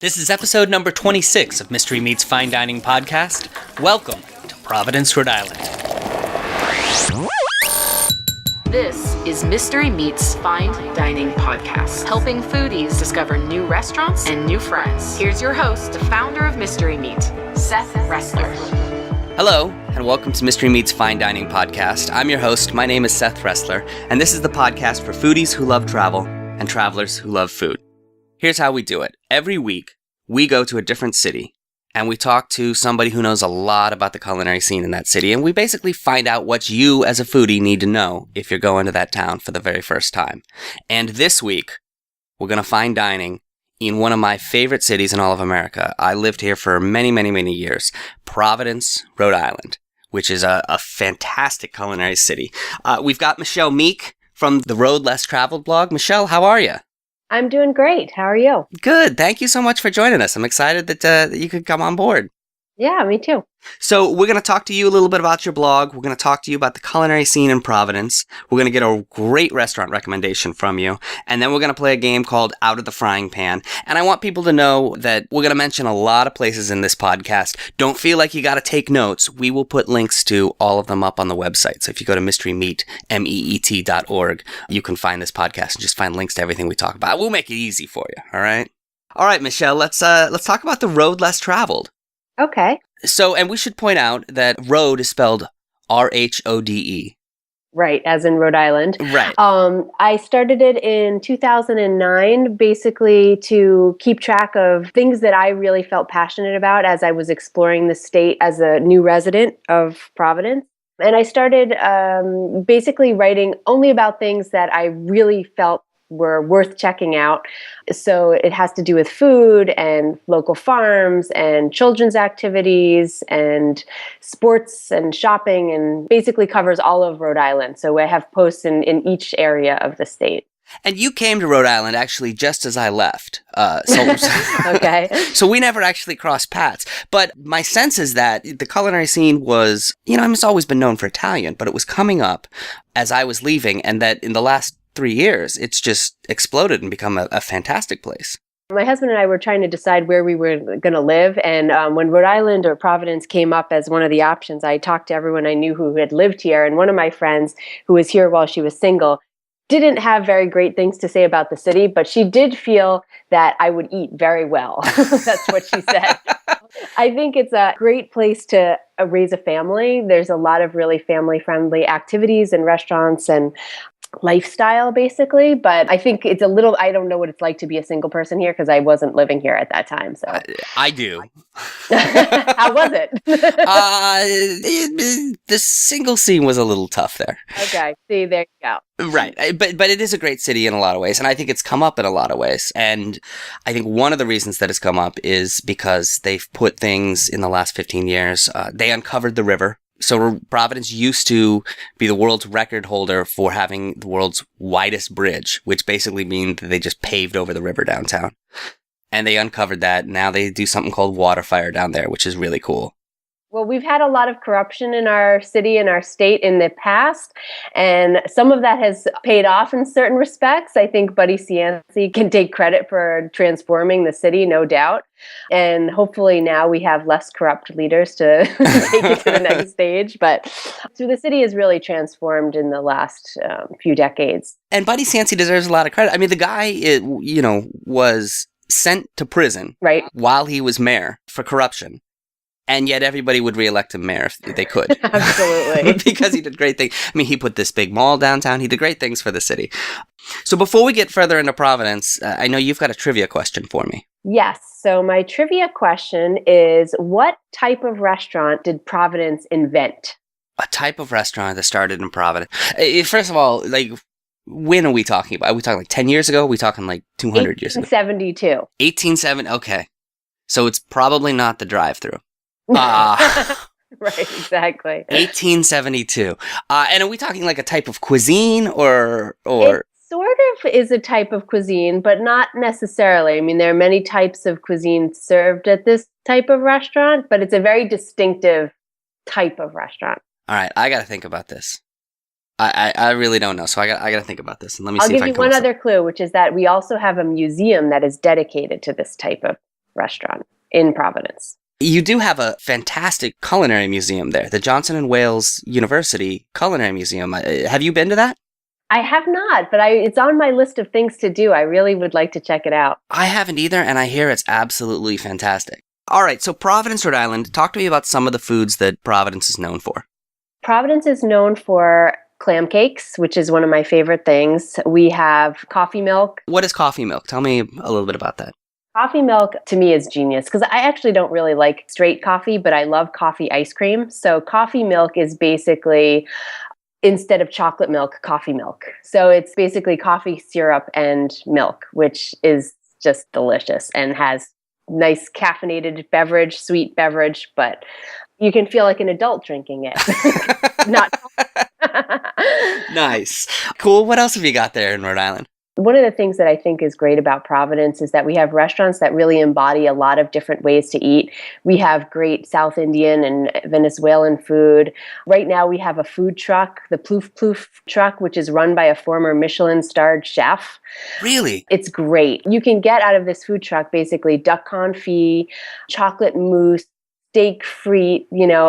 This is episode number 26 of Mystery Meets Fine Dining podcast. Welcome to Providence, Rhode Island. This is Mystery Meets Fine Dining podcast, helping foodies discover new restaurants and new friends. Here's your host, the founder of Mystery Meat, Seth Ressler. Hello, and welcome to Mystery Meets Fine Dining podcast. I'm your host. My name is Seth Ressler, and this is the podcast for foodies who love travel and travelers who love food. Here's how we do it. Every week, we go to a different city, and we talk to somebody who knows a lot about the culinary scene in that city, and we basically find out what you as a foodie need to know if you're going to that town for the very first time. And this week, we're going to fine dining in one of my favorite cities in all of America. I lived here for many years, Providence, Rhode Island, which is a fantastic culinary city. We've got Michelle Meek from the Road Less Traveled blog. Michelle, how are you? I'm doing great. How are you? Good. Thank you so much for joining us. I'm excited that you could come on board. Yeah, me too. So we're going to talk to you a little bit about your blog. We're going to talk to you about the culinary scene in Providence. We're going to get a great restaurant recommendation from you. And then we're going to play a game called Out of the Frying Pan. And I want people to know that we're going to mention a lot of places in this podcast. Don't feel like you got to take notes. We will put links to all of them up on the website. So if you go to mysterymeat.org, you can find this podcast and just find links to everything we talk about. We'll make it easy for you. All right. All right, Michelle, let's talk about the Road Less Traveled. Okay. So, and we should point out that road is spelled R-H-O-D-E. Right, as in Rhode Island. Right. I started it in 2009, basically to keep track of things that I really felt passionate about as I was exploring the state as a new resident of Providence. And I started basically writing only about things that I really felt were worth checking out. So it has to do with food and local farms and children's activities and sports and shopping, and basically covers all of Rhode Island. So I have posts in each area of the state. And you came to Rhode Island actually just as I left. Okay. So we never actually crossed paths. But my sense is that the culinary scene was, it's always been known for Italian, but it was coming up as I was leaving, and that in the last 3 years, it's just exploded and become a fantastic place. My husband and I were trying to decide where we were going to live. And when Rhode Island or Providence came up as one of the options, I talked to everyone I knew who had lived here. And one of my friends who was here while she was single didn't have very great things to say about the city, but she did feel that I would eat very well. That's what she said. I think it's a great place to raise a family. There's a lot of really family-friendly activities and restaurants and lifestyle, basically. But I think it's I don't know what it's like to be a single person here because I wasn't living here at that time. So I do. How was it? The single scene was a little tough there. Okay. See, there you go. Right. But it is a great city in a lot of ways. And I think it's come up in a lot of ways. And I think one of the reasons that it's come up is because they've put things in the last 15 years. They uncovered the river. So Providence used to be the world's record holder for having the world's widest bridge, which basically means that they just paved over the river downtown. And they uncovered that. Now they do something called water fire down there, which is really cool. Well, we've had a lot of corruption in our city and our state in the past, and some of that has paid off in certain respects. I think Buddy Cianci can take credit for transforming the city, no doubt. And hopefully now we have less corrupt leaders to take it to the next stage. But so the city has really transformed in the last few decades. And Buddy Cianci deserves a lot of credit. I mean, the guy, was sent to prison right while he was mayor for corruption. And yet everybody would reelect him mayor if they could. Absolutely. Because he did great things. I mean, he put this big mall downtown. He did great things for the city. So before we get further into Providence, I know you've got a trivia question for me. Yes. So my trivia question is, what type of restaurant did Providence invent? A type of restaurant that started in Providence. First of all, when are we talking about? Are we talking 10 years ago? Are we talking 200 years ago? 1872. 1870. Okay. So it's probably not the drive-through. Right, exactly. 1872. And are we talking a type of cuisine or? It sort of is a type of cuisine, but not necessarily. I mean, there are many types of cuisine served at this type of restaurant, but it's a very distinctive type of restaurant. All right, I got to think about this. I really don't know, so I got to think about this. And let me I'll see if give I you can one other clue, which is that we also have a museum that is dedicated to this type of restaurant in Providence. You do have a fantastic culinary museum there, the Johnson and Wales University Culinary Museum. Have you been to that? I have not, but it's on my list of things to do. I really would like to check it out. I haven't either, and I hear it's absolutely fantastic. All right, so Providence, Rhode Island, talk to me about some of the foods that Providence is known for. Providence is known for clam cakes, which is one of my favorite things. We have coffee milk. What is coffee milk? Tell me a little bit about that. Coffee milk to me is genius because I actually don't really like straight coffee, but I love coffee ice cream. So coffee milk is basically, instead of chocolate milk, coffee milk. So it's basically coffee syrup and milk, which is just delicious and has nice caffeinated beverage, sweet beverage, but you can feel like an adult drinking it. Not Nice. Cool. What else have you got there in Rhode Island? One of the things that I think is great about Providence is that we have restaurants that really embody a lot of different ways to eat. We have great South Indian and Venezuelan food. Right now we have a food truck, the Plouf Plouf truck, which is run by a former Michelin-starred chef. Really? It's great. You can get out of this food truck basically duck confit, chocolate mousse, steak frite,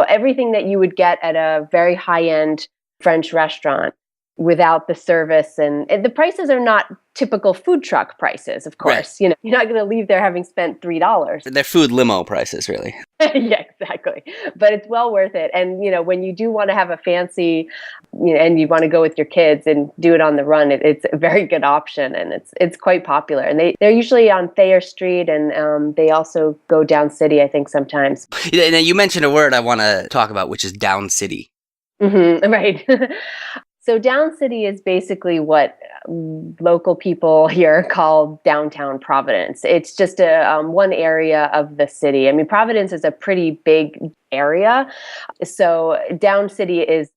everything that you would get at a very high-end French restaurant without the service. And the prices are not typical food truck prices, of course. Right. You're not going to leave there having spent $3. They're food limo prices, really. Yeah, exactly. But it's well worth it. And, when you do want to have a fancy, and you want to go with your kids and do it on the run, it's a very good option. And it's quite popular. And they're usually on Thayer Street, and they also go down city, I think, sometimes. Now, you mentioned a word I want to talk about, which is down city. Mm-hmm, right. So down city is basically what local people here call downtown Providence. It's just one area of the city. I mean, Providence is a pretty big area. So down city is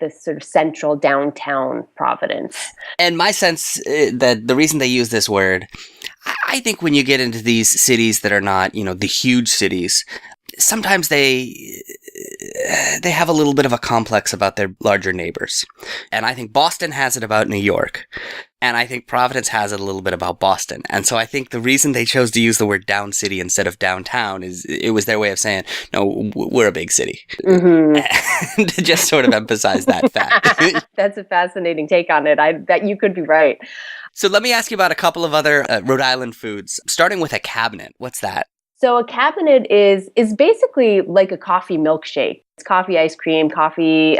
the sort of central downtown Providence. And my sense that the reason they use this word, I think when you get into these cities that are not, the huge cities, sometimes they have a little bit of a complex about their larger neighbors. And I think Boston has it about New York. And I think Providence has it a little bit about Boston. And so I think the reason they chose to use the word down city instead of downtown is it was their way of saying, no, we're a big city. Mm-hmm. And to just sort of emphasize that fact. That's a fascinating take on it. That you could be right. So let me ask you about a couple of other Rhode Island foods, starting with a cabinet. What's that? So a cabinet is basically like a coffee milkshake. It's coffee ice cream, coffee,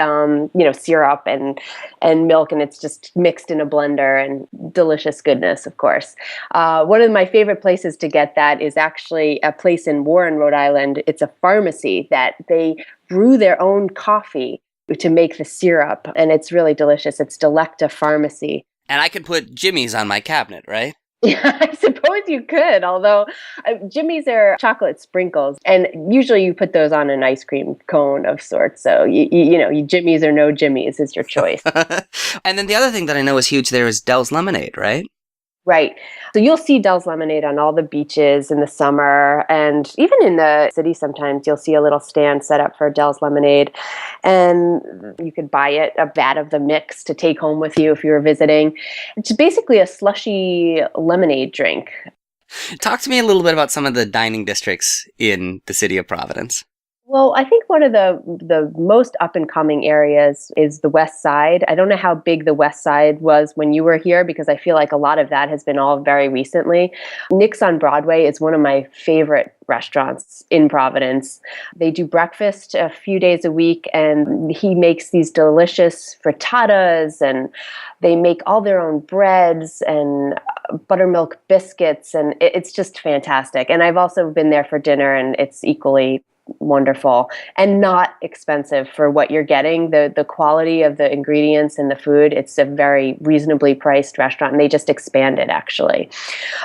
syrup and milk, and it's just mixed in a blender and delicious goodness, of course. One of my favorite places to get that is actually a place in Warren, Rhode Island. It's a pharmacy that they brew their own coffee to make the syrup, and it's really delicious. It's Delecta Pharmacy. And I can put jimmies on my cabinet, right? Yeah, I suppose you could, although jimmies are chocolate sprinkles, and usually you put those on an ice cream cone of sorts. So, you jimmies or no jimmies is your choice. And then the other thing that I know is huge there is Dell's Lemonade, right? Right. So you'll see Dell's Lemonade on all the beaches in the summer, and even in the city sometimes you'll see a little stand set up for Dell's Lemonade, and you could buy a vat of the mix to take home with you if you were visiting. It's basically a slushy lemonade drink. Talk to me a little bit about some of the dining districts in the city of Providence. Well, I think one of the most up-and-coming areas is the West Side. I don't know how big the West Side was when you were here, because I feel like a lot of that has been all very recently. Nick's on Broadway is one of my favorite restaurants in Providence. They do breakfast a few days a week, and he makes these delicious frittatas, and they make all their own breads and buttermilk biscuits, and it's just fantastic. And I've also been there for dinner, and it's equally wonderful and not expensive for what you're getting. The quality of the ingredients and the food, it's a very reasonably priced restaurant, and they just expanded actually.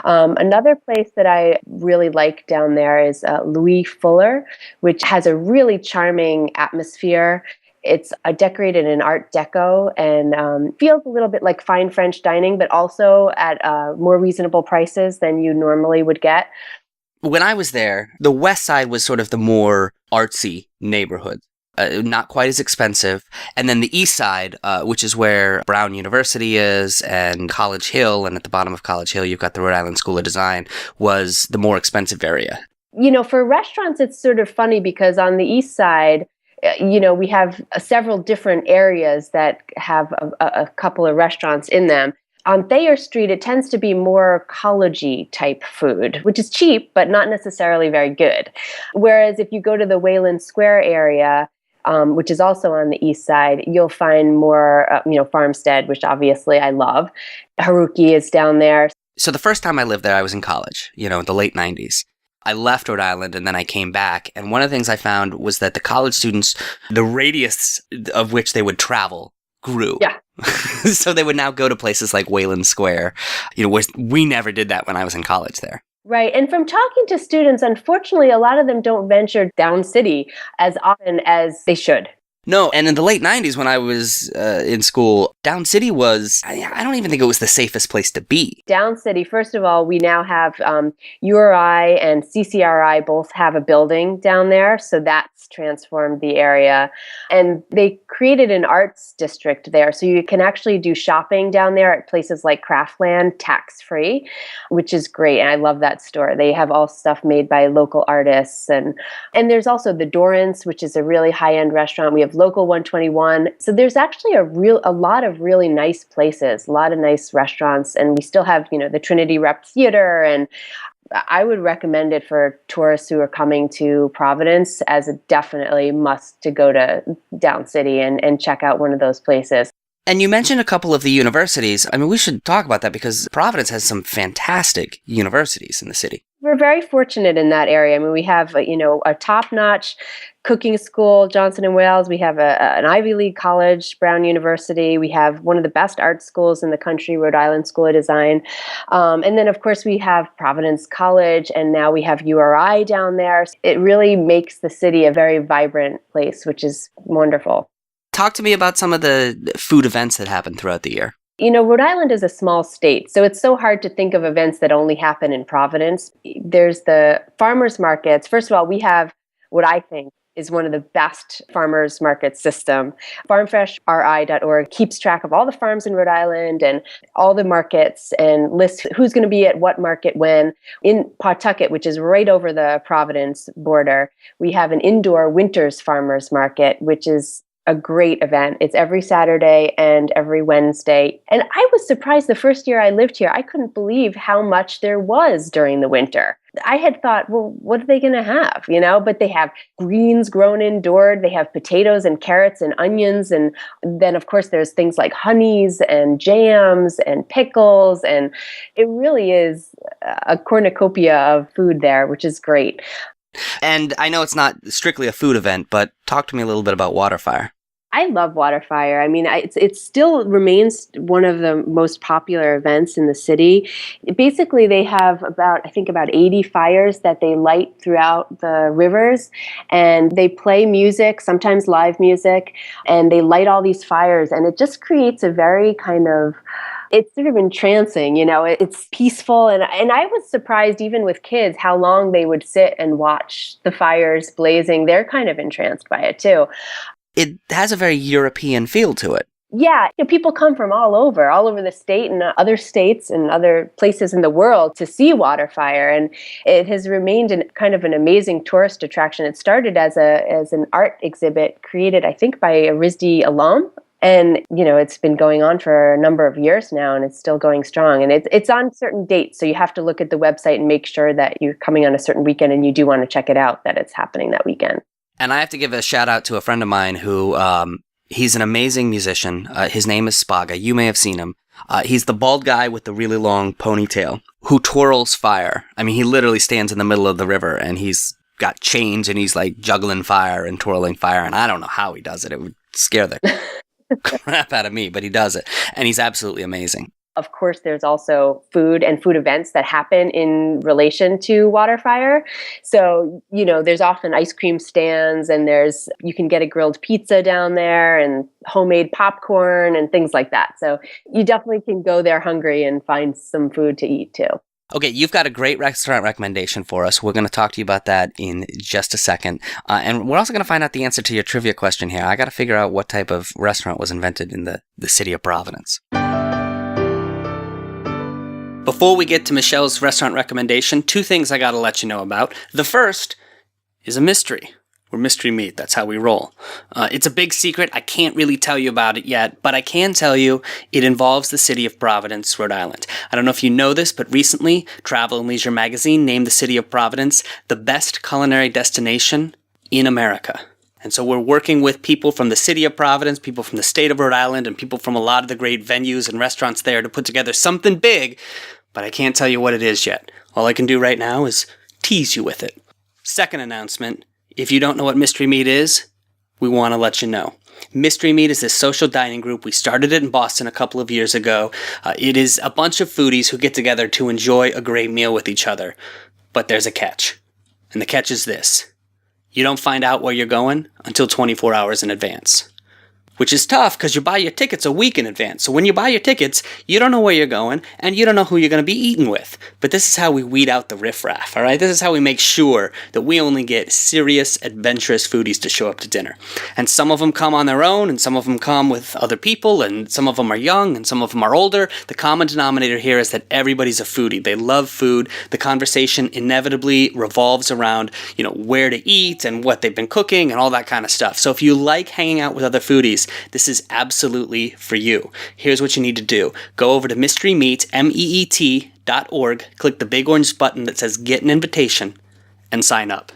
Another place that I really like down there is Louis Fuller, which has a really charming atmosphere. It's decorated in Art Deco and feels a little bit like fine French dining, but also at more reasonable prices than you normally would get. When I was there, the West Side was sort of the more artsy neighborhood. not quite as expensive. And then the east side, which is where Brown University is and College Hill, and at the bottom of College Hill, you've got the Rhode Island School of Design, was the more expensive area. For restaurants, it's sort of funny because on the east side, we have several different areas that have a couple of restaurants in them. On Thayer Street, it tends to be more college-y type food, which is cheap, but not necessarily very good. Whereas if you go to the Wayland Square area, which is also on the east side, you'll find more, Farmstead, which obviously I love. Haruki is down there. So the first time I lived there, I was in college, in the late 90s. I left Rhode Island and then I came back. And one of the things I found was that the college students, the radius of which they would travel grew. Yeah. So they would now go to places like Wayland Square, where we never did that when I was in college there. Right. And from talking to students, unfortunately, a lot of them don't venture down city as often as they should. No, and in the late 90s when I was in school, Down City was, I don't even think it was the safest place to be. Down City, first of all, we now have URI and CCRI both have a building down there, so that's transformed the area. And they created an arts district there, so you can actually do shopping down there at places like Craftland, tax-free, which is great, and I love that store. They have all stuff made by local artists, and there's also the Dorrance, which is a really high-end restaurant. We have Local 121. So there's actually a lot of really nice places, a lot of nice restaurants, and we still have, the Trinity Rep Theater, and I would recommend it for tourists who are coming to Providence as a definitely must to go to Down City and check out one of those places. And you mentioned a couple of the universities. I mean, we should talk about that because Providence has some fantastic universities in the city. We're very fortunate in that area. I mean, we have, a top-notch cooking school, Johnson & Wales. We have an Ivy League college, Brown University. We have one of the best art schools in the country, Rhode Island School of Design. And then, of course, we have Providence College, and now we have URI down there. It really makes the city a very vibrant place, which is wonderful. Talk to me about some of the food events that happen throughout the year. Rhode Island is a small state, so it's so hard to think of events that only happen in Providence. There's the farmers markets. First of all, we have what I think is one of the best farmers market system. FarmFreshRI.org keeps track of all the farms in Rhode Island and all the markets and lists who's going to be at what market when. In Pawtucket, which is right over the Providence border, we have an indoor Winters Farmers Market, which is a great event. It's every Saturday and every Wednesday. And I was surprised the first year I lived here. I couldn't believe how much there was during the winter. I had thought, well, what are they going to have? But they have greens grown indoors. They have potatoes and carrots and onions. And then, of course, there's things like honeys and jams and pickles. And it really is a cornucopia of food there, which is great. And I know it's not strictly a food event, but talk to me a little bit about Waterfire. I love Waterfire. I mean, it still remains one of the most popular events in the city. Basically, they have about 80 fires that they light throughout the rivers, and they play music, sometimes live music, and they light all these fires, and it just creates a very it's sort of entrancing, it's peaceful. And I was surprised, even with kids, how long they would sit and watch the fires blazing. They're kind of entranced by it, too. It has a very European feel to it. Yeah, people come from all over the state and other states and other places in the world to see Waterfire. And it has remained kind of an amazing tourist attraction. It started as an art exhibit created, I think, by a RISD alum. And, it's been going on for a number of years now, and it's still going strong. And it's on certain dates, so you have to look at the website and make sure that you're coming on a certain weekend and you do want to check it out, that it's happening that weekend. And I have to give a shout out to a friend of mine who, he's an amazing musician. His name is Spaga. You may have seen him. He's the bald guy with the really long ponytail who twirls fire. I mean, he literally stands in the middle of the river and he's got chains and he's like juggling fire and twirling fire. And I don't know how he does it. It would scare the crap out of me, but he does it. And he's absolutely amazing. Of course, there's also food and food events that happen in relation to Waterfire. So, there's often ice cream stands, and you can get a grilled pizza down there and homemade popcorn and things like that. So you definitely can go there hungry and find some food to eat too. Okay, you've got a great restaurant recommendation for us. We're going to talk to you about that in just a second. And we're also going to find out the answer to your trivia question here. I got to figure out what type of restaurant was invented in the city of Providence. Before we get to Michelle's restaurant recommendation, two things I got to let you know about. The first is a mystery. We're Mystery Meat. That's how we roll. It's a big secret. I can't really tell you about it yet, but I can tell you it involves the city of Providence, Rhode Island. I don't know if you know this, but recently, Travel and Leisure magazine named the city of Providence the best culinary destination in America. And so we're working with people from the city of Providence, people from the state of Rhode Island, and people from a lot of the great venues and restaurants there to put together something big, but I can't tell you what it is yet. All I can do right now is tease you with it. Second announcement. If you don't know what Mystery Meat is, we want to let you know. Mystery Meat is this social dining group. We started it in Boston a couple of years ago. It is a bunch of foodies who get together to enjoy a great meal with each other. But there's a catch. And the catch is this. You don't find out where you're going until 24 hours in advance. Which is tough because you buy your tickets a week in advance. So when you buy your tickets, you don't know where you're going and you don't know who you're going to be eating with. But this is how we weed out the riffraff, all right? This is how we make sure that we only get serious, adventurous foodies to show up to dinner. And some of them come on their own and some of them come with other people and some of them are young and some of them are older. The common denominator here is that everybody's a foodie. They love food. The conversation inevitably revolves around, where to eat and what they've been cooking and all that kind of stuff. So if you like hanging out with other foodies, this is absolutely for you. Here's what you need to do. Go over to mysterymeat, MEET.org, click the big orange button that says Get an Invitation, and sign up.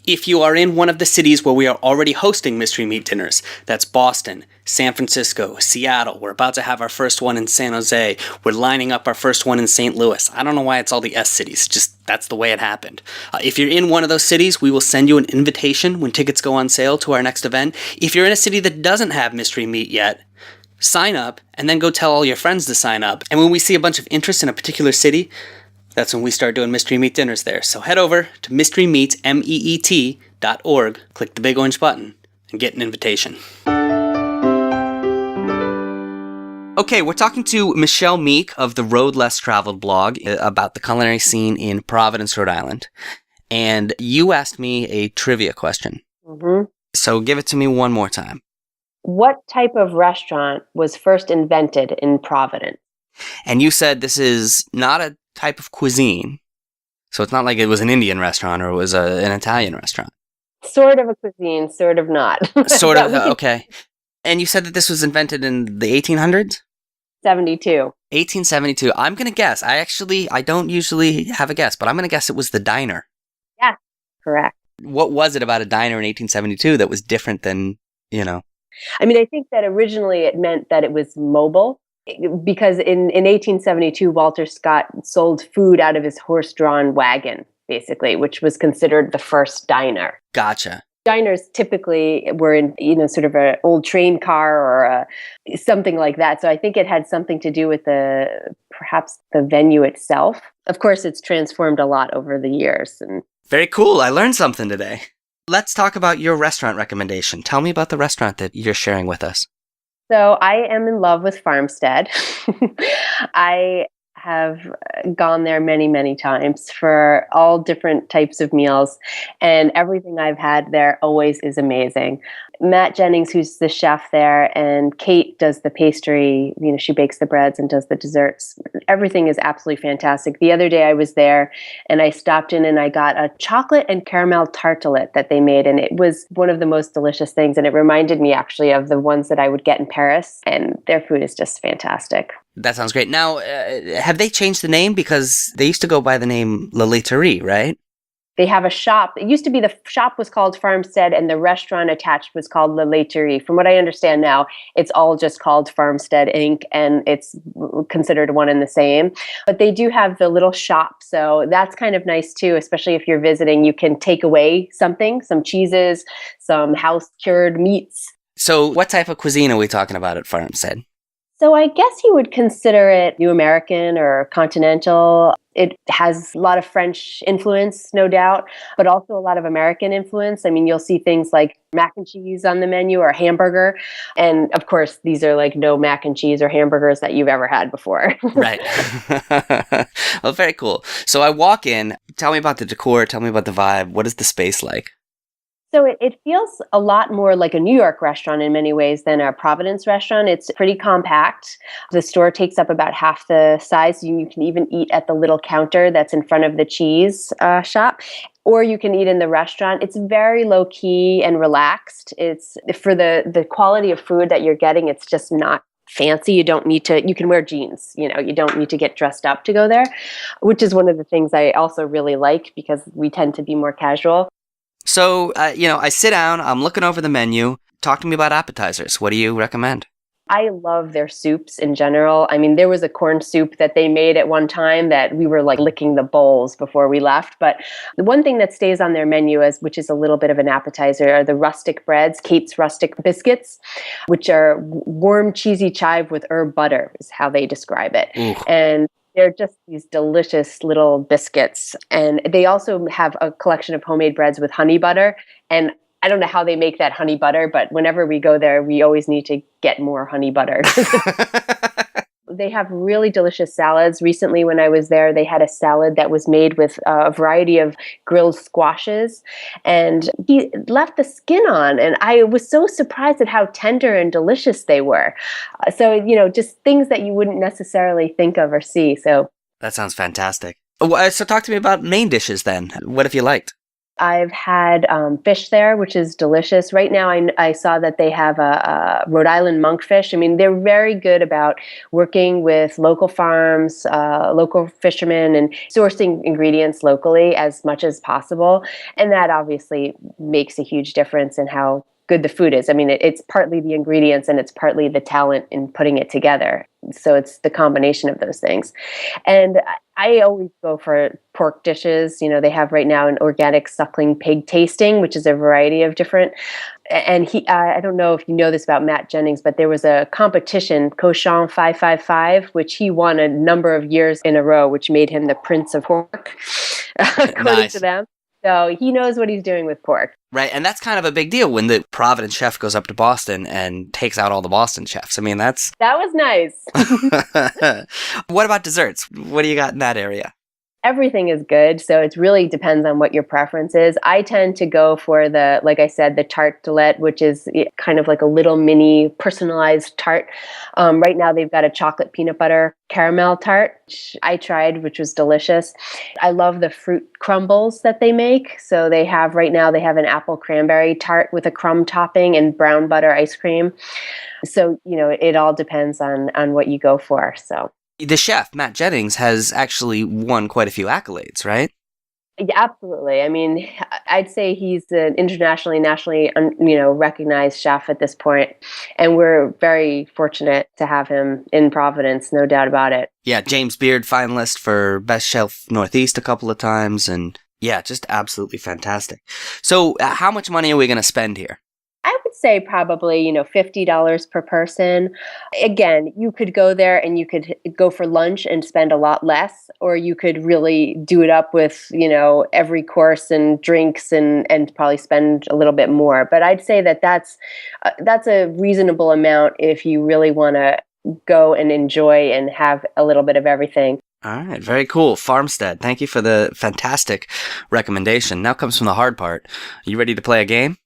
If you are in one of the cities where we are already hosting Mystery Meat dinners, that's Boston, San Francisco, Seattle. We're about to have our first one in San Jose. We're lining up our first one in St. Louis. I don't know why it's all the S cities. Just that's the way it happened. If you're in one of those cities, we will send you an invitation when tickets go on sale to our next event. If you're in a city that doesn't have Mystery Meat yet, sign up and then go tell all your friends to sign up. And when we see a bunch of interest in a particular city, that's when we start doing Mystery Meat dinners there. So head over to mysterymeat, MEET.org, click the big orange button, and get an invitation. Okay, we're talking to Michelle Meek of the Road Less Traveled blog about the culinary scene in Providence, Rhode Island. And you asked me a trivia question. Mm-hmm. So give it to me one more time. What type of restaurant was first invented in Providence? And you said this is not a type of cuisine. So it's not like it was an Indian restaurant or it was an Italian restaurant. Sort of a cuisine, sort of not. Sort of, okay. And you said that this was invented in the 1800s? 72. 1872. I'm going to guess. I don't usually have a guess, but I'm going to guess it was the diner. Yeah, correct. What was it about a diner in 1872 that was different than, I mean, I think that originally it meant that it was mobile. Because in 1872, Walter Scott sold food out of his horse-drawn wagon, basically, which was considered the first diner. Gotcha. Diners typically were in, sort of an old train car or something like that. So I think it had something to do with perhaps the venue itself. Of course, it's transformed a lot over the years. Very cool. I learned something today. Let's talk about your restaurant recommendation. Tell me about the restaurant that you're sharing with us. So I am in love with Farmstead. I have gone there many, many times for all different types of meals, and everything I've had there always is amazing. Matt Jennings, who's the chef there, and Kate does the pastry. She bakes the breads and does the desserts. Everything is absolutely fantastic. The other day I was there and I stopped in and I got a chocolate and caramel tartelette that they made, and it was one of the most delicious things. And it reminded me actually of the ones that I would get in Paris, and their food is just fantastic. That sounds great. Now, have they changed the name? Because they used to go by the name La Laiterie, right? They have a shop. It used to be the shop was called Farmstead and the restaurant attached was called La Laiterie. From what I understand now, it's all just called Farmstead Inc. and it's considered one and the same. But they do have the little shop. So that's kind of nice too, especially if you're visiting. You can take away something, some cheeses, some house-cured meats. So what type of cuisine are we talking about at Farmstead? So I guess you would consider it New American or continental. It has a lot of French influence, no doubt, but also a lot of American influence. I mean, you'll see things like mac and cheese on the menu or hamburger. And of course, these are like no mac and cheese or hamburgers that you've ever had before. Right. Well, very cool. So I walk in. Tell me about the decor. Tell me about the vibe. What is the space like? So it feels a lot more like a New York restaurant in many ways than a Providence restaurant. It's pretty compact. The store takes up about half the size. You can even eat at the little counter that's in front of the cheese shop, or you can eat in the restaurant. It's very low key and relaxed. It's for the quality of food that you're getting. It's just not fancy. You don't need to, you can wear jeans, you don't need to get dressed up to go there, which is one of the things I also really like because we tend to be more casual. So, I sit down, I'm looking over the menu. Talk to me about appetizers. What do you recommend? I love their soups in general. I mean, there was a corn soup that they made at one time that we were like licking the bowls before we left. But the one thing that stays on their menu, which is a little bit of an appetizer, are the rustic breads, Kate's Rustic Biscuits, which are warm, cheesy chive with herb butter, is how they describe it. Ooh. And they're just these delicious little biscuits. And they also have a collection of homemade breads with honey butter. And I don't know how they make that honey butter, but whenever we go there, we always need to get more honey butter. They have really delicious salads. Recently, when I was there, they had a salad that was made with a variety of grilled squashes, and he left the skin on, and I was so surprised at how tender and delicious they were. So, just things that you wouldn't necessarily think of or see. So that sounds fantastic. So talk to me about main dishes then. What have you liked? I've had fish there, which is delicious. Right now, I saw that they have a Rhode Island monkfish. I mean, they're very good about working with local farms, local fishermen, and sourcing ingredients locally as much as possible. And that obviously makes a huge difference in how good the food is. I mean, it's partly the ingredients and it's partly the talent in putting it together. So it's the combination of those things. And I always go for pork dishes. They have right now an organic suckling pig tasting, which is a variety of different. And I don't know if you know this about Matt Jennings, but there was a competition, Cochon 555, which he won a number of years in a row, which made him the Prince of Pork, according to them. So he knows what he's doing with pork. Right, and that's kind of a big deal when the Providence chef goes up to Boston and takes out all the Boston chefs. I mean, that was nice. What about desserts? What do you got in that area? Everything is good, so it really depends on what your preference is. I tend to go for like I said, the tartelette, which is kind of like a little mini personalized tart. Right now, they've got a chocolate peanut butter caramel tart, which I tried, which was delicious. I love the fruit crumbles that they make. So right now they have an apple cranberry tart with a crumb topping and brown butter ice cream. So, it all depends on what you go for. So. The chef, Matt Jennings, has actually won quite a few accolades, right? Yeah, absolutely. I mean, I'd say he's an internationally, nationally, recognized chef at this point, and we're very fortunate to have him in Providence, no doubt about it. Yeah, James Beard finalist for Best Chef Northeast a couple of times, and yeah, just absolutely fantastic. So, how much money are we going to spend here? I would say probably, $50 per person. Again, you could go there and you could go for lunch and spend a lot less, or you could really do it up with, every course and drinks and probably spend a little bit more. But I'd say that's a reasonable amount if you really want to go and enjoy and have a little bit of everything. All right, very cool. Farmstead, thank you for the fantastic recommendation. Now comes from the hard part. Are you ready to play a game?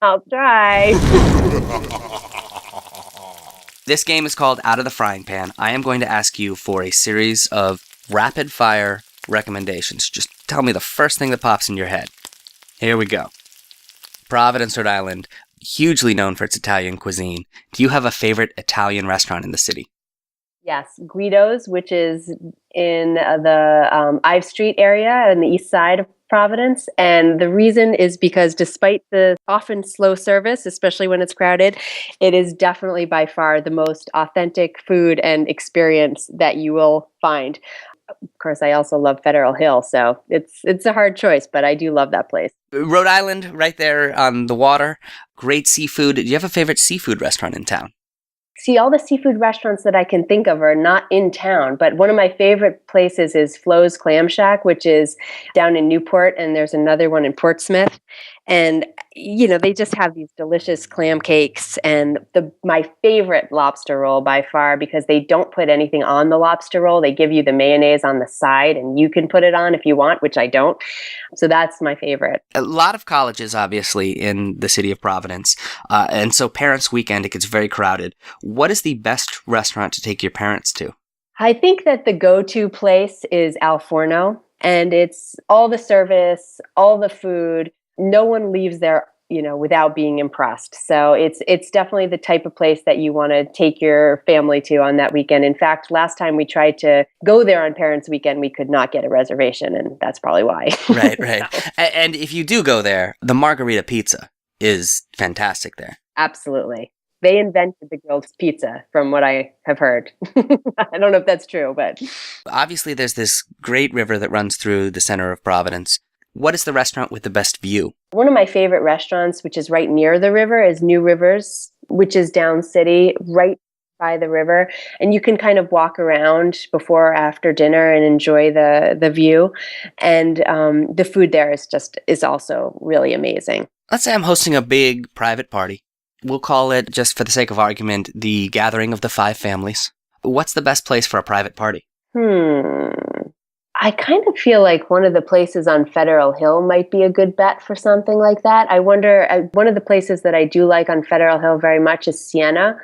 I'll try. This game is called Out of the Frying Pan. I am going to ask you for a series of rapid fire recommendations. Just tell me the first thing that pops in your head. Here we go. Providence, Rhode Island, hugely known for its Italian cuisine. Do you have a favorite Italian restaurant in the city? Yes, Guido's, which is in the Ives Street area on the east side of Providence. And the reason is because despite the often slow service, especially when it's crowded, it is definitely by far the most authentic food and experience that you will find. Of course, I also love Federal Hill, so it's a hard choice, but I do love that place. Rhode Island, right there on the water. Great seafood. Do you have a favorite seafood restaurant in town? See, all the seafood restaurants that I can think of are not in town, but one of my favorite places is Flo's Clam Shack, which is down in Newport, and there's another one in Portsmouth. And, they just have these delicious clam cakes and my favorite lobster roll by far, because they don't put anything on the lobster roll. They give you the mayonnaise on the side and you can put it on if you want, which I don't. So that's my favorite. A lot of colleges, obviously, in the city of Providence. And so Parents' Weekend, it gets very crowded. What is the best restaurant to take your parents to? I think that the go-to place is Al Forno, and it's all the service, all the food. No one leaves there, without being impressed. So it's definitely the type of place that you want to take your family to on that weekend. In fact, last time we tried to go there on Parents' Weekend, we could not get a reservation, and that's probably why. Right. So. And if you do go there, the margarita pizza is fantastic there. Absolutely. They invented the grilled pizza, from what I have heard. I don't know if that's true, but... Obviously, there's this great river that runs through the center of Providence. What is the restaurant with the best view? One of my favorite restaurants, which is right near the river, is New Rivers, which is down city, right by the river. And you can kind of walk around before or after dinner and enjoy the view. And the food there is also really amazing. Let's say I'm hosting a big private party. We'll call it, just for the sake of argument, the gathering of the 5 families. What's the best place for a private party? I kind of feel like one of the places on Federal Hill might be a good bet for something like that. I wonder, one of the places that I do like on Federal Hill very much is Sienna,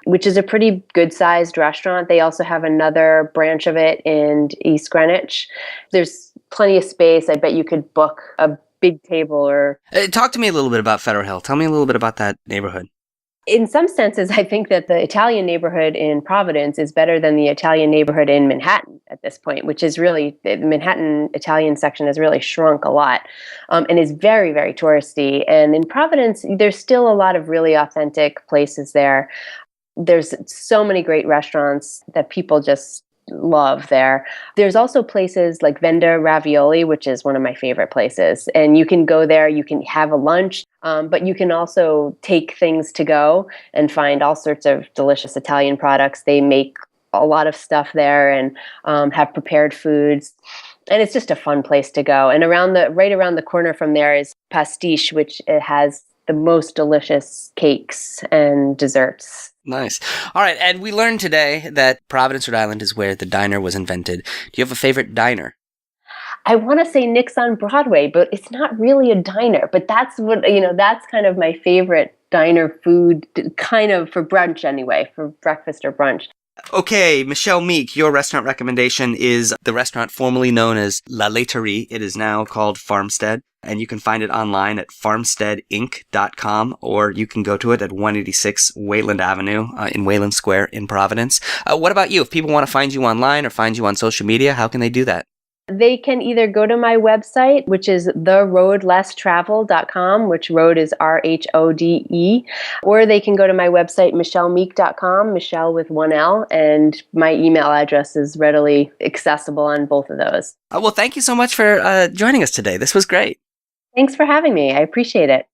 which is a pretty good-sized restaurant. They also have another branch of it in East Greenwich. There's plenty of space. I bet you could book a big table or... Talk to me a little bit about Federal Hill. Tell me a little bit about that neighborhood. In some senses, I think that the Italian neighborhood in Providence is better than the Italian neighborhood in Manhattan at this point, which is really, the Manhattan Italian section has really shrunk a lot and is very, very touristy. And in Providence, there's still a lot of really authentic places there. There's so many great restaurants that people just love there. There's also places like Venda Ravioli, which is one of my favorite places. And you can go there, you can have a lunch, but you can also take things to go and find all sorts of delicious Italian products. They make a lot of stuff there and have prepared foods. And it's just a fun place to go. And right around the corner from there is Pastiche, which has the most delicious cakes and desserts. Nice. All right. And we learned today that Providence, Rhode Island is where the diner was invented. Do you have a favorite diner? I want to say Nick's on Broadway, but it's not really a diner. But that's that's kind of my favorite diner food, kind of for brunch anyway, for breakfast or brunch. Okay, Michelle Meek, your restaurant recommendation is the restaurant formerly known as La Laiterie. It is now called Farmstead, and you can find it online at farmsteadinc.com, or you can go to it at 186 Wayland Avenue in Wayland Square in Providence. What about you? If people want to find you online or find you on social media, how can they do that? They can either go to my website, which is theroadlesstravel.com, which road is RHODE, or they can go to my website, michellemeek.com, Michelle with 1 L, and my email address is readily accessible on both of those. Well, thank you so much for joining us today. This was great. Thanks for having me. I appreciate it.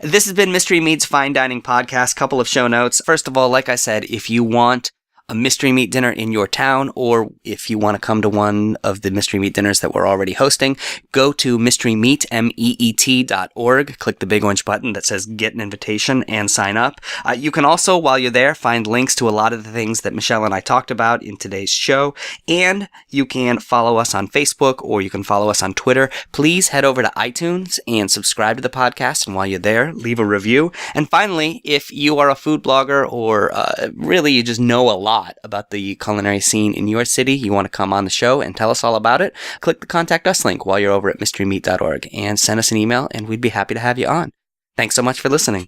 This has been Mystery Meat's Fine Dining Podcast. Couple of show notes. First of all, like I said, if you want a Mystery Meat dinner in your town, or if you want to come to one of the Mystery Meat dinners that we're already hosting, go to mysterymeat, meet.org, click the big orange button that says Get an Invitation, and sign up. You can also, while you're there, find links to a lot of the things that Michelle and I talked about in today's show, and you can follow us on Facebook, or you can follow us on Twitter. Please head over to iTunes and subscribe to the podcast, and while you're there, leave a review. And finally, if you are a food blogger, or really you just know a lot about the culinary scene in your city, you want to come on the show and tell us all about it, click the Contact Us link while you're over at mysterymeat.org and send us an email, and we'd be happy to have you on. Thanks so much for listening.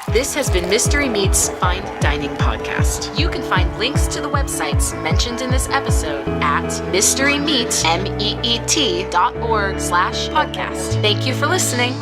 This has been Mystery Meat's Fine Dining Podcast. You can find links to the websites mentioned in this episode at mysterymeat.org/podcast. Thank you for listening.